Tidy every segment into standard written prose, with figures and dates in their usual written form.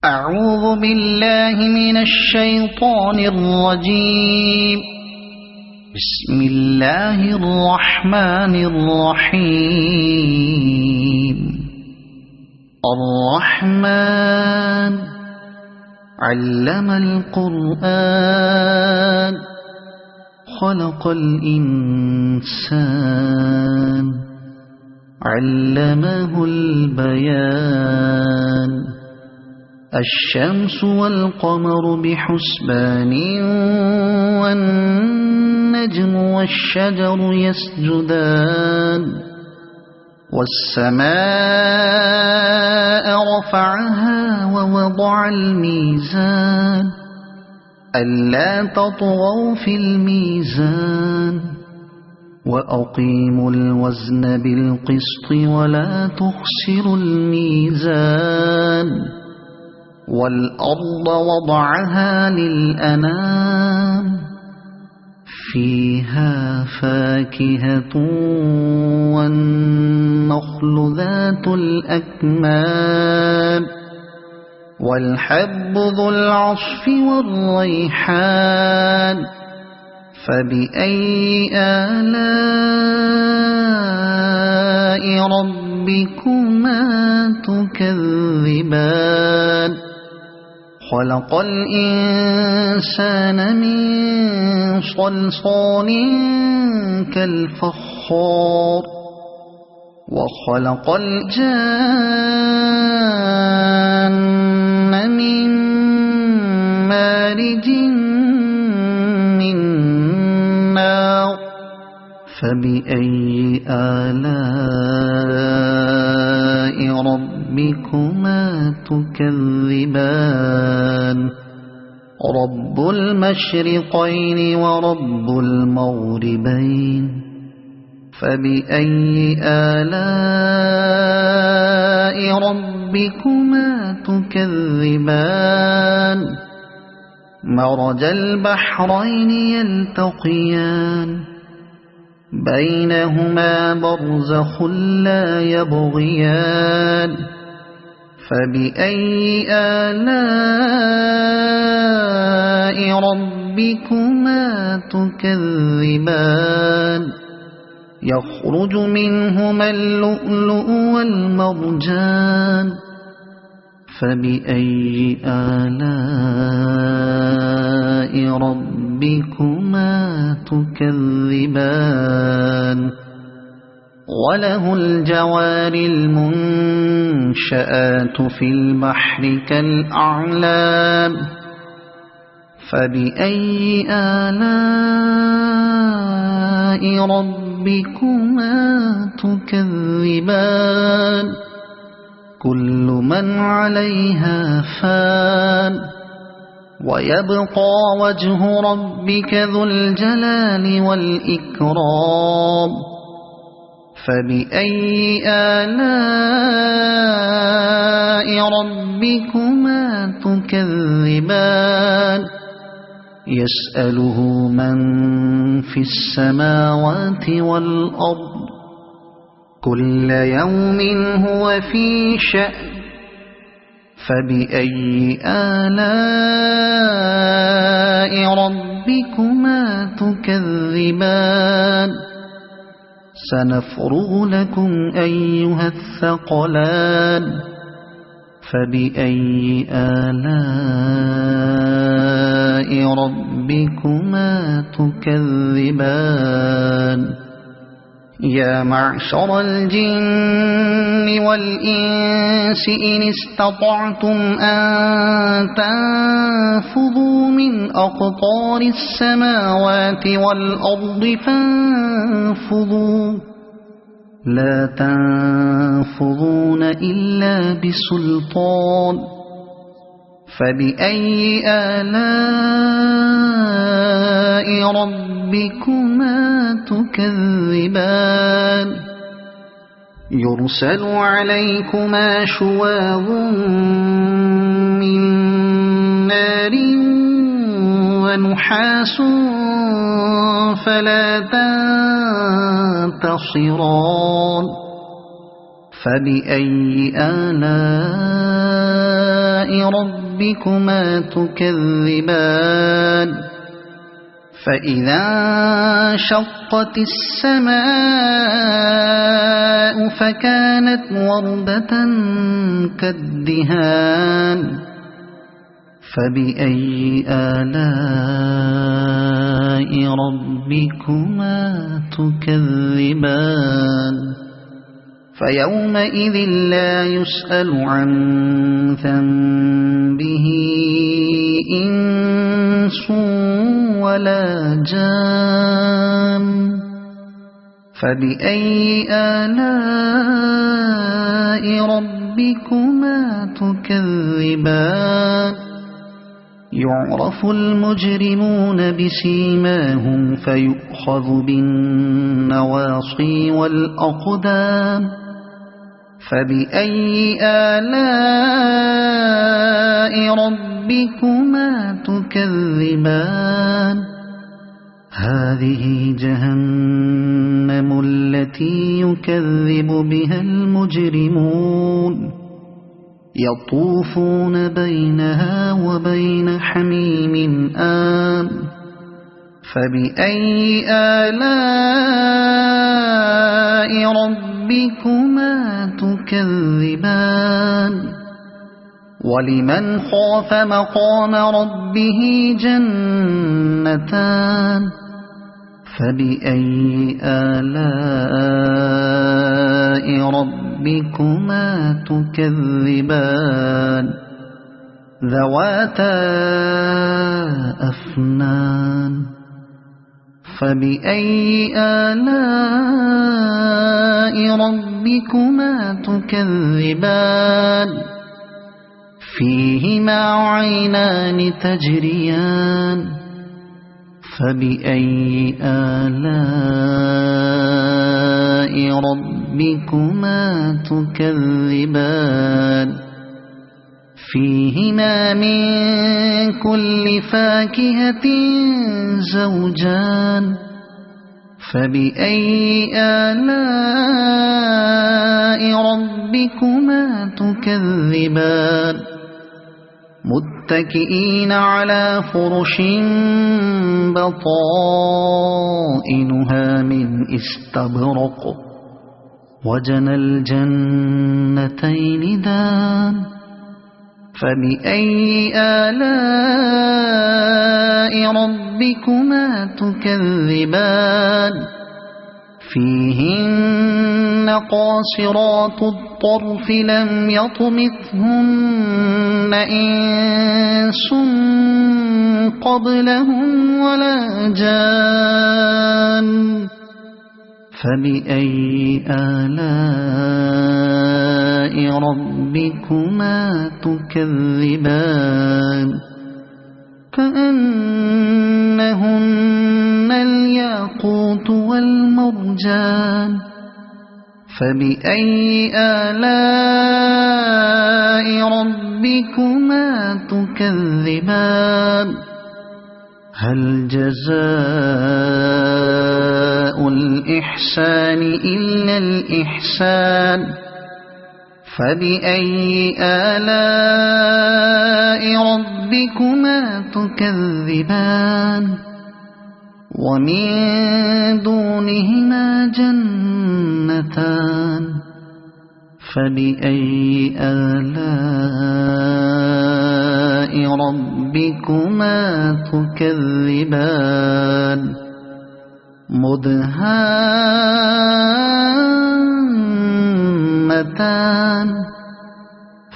أعوذ بالله من الشيطان الرجيم. بسم الله الرحمن الرحيم. الرحمن علم القرآن خلق الإنسان علمه البيان. الشمس والقمر بحسبان والنجم والشجر يسجدان. والسماء رفعها ووضع الميزان ألا تطغوا في الميزان وأقيموا الوزن بالقسط ولا تخسروا الميزان. والأرض وضعها للأنام فيها فاكهة والنخل ذات الأكمام والحب ذو العصف والريحان. فبأي آلاء ربكما تكذبان. خلق الإنسان من صلصال كالفخار وخلق الجان من مارج من نار. فبأي آلاء ربكما تكذبان. رب المشرقين ورب المغربين. فبأي آلاء ربكما تكذبان. مرج البحرين يلتقيان بينهما برزخ لا يبغيان. فبأي آلاء ربكما تكذبان. يخرج منهما اللؤلؤ والمرجان. فبأي آلاء ربكما تكذبان. وله الجوار المنشآت في البحر كالأعلام. فبأي آلاء ربكما تكذبان. كل من عليها فان ويبقى وجه ربك ذو الجلال والإكرام. فبأي آلاء ربكما تكذبان. يسأله من في السماوات والأرض كل يوم هو في شأن. فبأي آلاء ربكما تكذبان. سنفرغ لكم أيها الثقلان. فبأي آلاء ربكما تكذبان. يا معشر الجن والإنس إن استطعتم أن تنفذوا من أقطار السماوات والأرض فانفذوا لا تنفذون إلا بسلطان. فبأي آلاء ربكما تكذبان. يرسل عليكما شواظ من نار ونحاس فلا تنتصران. فبأي آلاء ربكما تكذبان فإذا انشقت السماء فكانت وردة كالدهان فبأي آلاء ربكما تكذبان فيومئذ لا يسأل عن ذنبه إنس ولا جان فبأي آلاء ربكما تكذبان يعرف المجرمون بسيماهم فيؤخذ بالنواصي والأقدام فبأي آلاء ربكما تكذبان هذه جهنم التي يكذب بها المجرمون يطوفون بينها وبين حميم آن فبأي آلاء ربكما تكذبان ولمن خاف مقام ربه جنتان فبأي آلاء ربكما تكذبان ذواتا أفنان فبأي آلاء ربكما تكذبان فيهما عينان تجريان فبأي آلاء ربكما تكذبان فيهما من كل فاكهة زوجان فبأي آلاء ربكما تكذبان متكئين على فرش بطائنها من استبرق وجنى الجنتين دان فبأي آلاء ربكما تكذبان فيهن قاصرات الطرف لم يطمثهن إنس قبلهم ولا جان فبأي آلاء ربكما تكذبان كأنهن الياقوت والمرجان فبأي آلاء ربكما تكذبان هل جزاء الإحسان إلا الإحسان فبأي آلاء ربكما تكذبان ومن دونهما جنتان فبأي آلاء ربكما تكذبان مدهامتان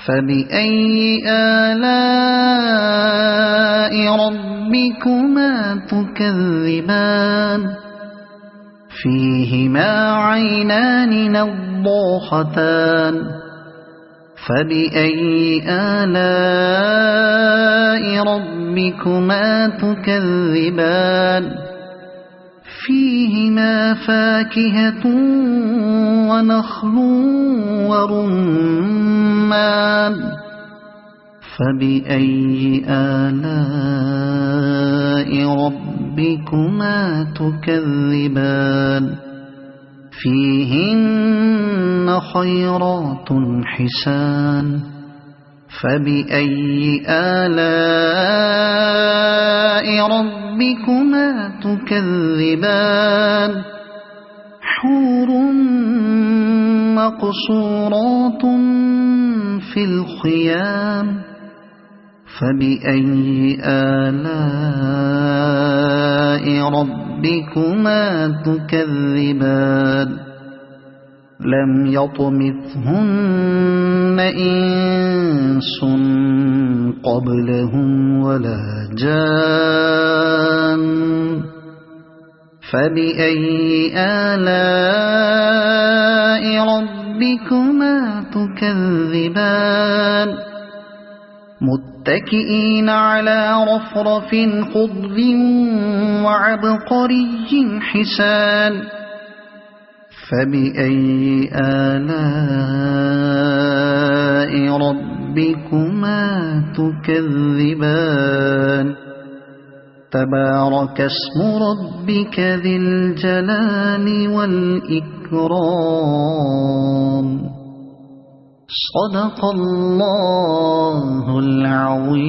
فبأي آلاء ربكما تكذبان فيهما عينان نضاختان فبأي آلاء ربكما تكذبان فيهما فاكهة ونخل ورمان فبأي آلاء ربكما تكذبان فيهن خيرات حسان فبأي آلاء ربكما تكذبان حور مقصورات في الخيام فبأي آلاء ربكما تكذبان لم يطمثهن إنس قبلهم ولا جان فبأي آلاء ربكما تكذبان متكئين على رفرف خضر وعبقري حسان فبأي آلاء ربكما تكذبان تبارك اسم ربك ذي الجلال والإكرام صدق الله العظيم.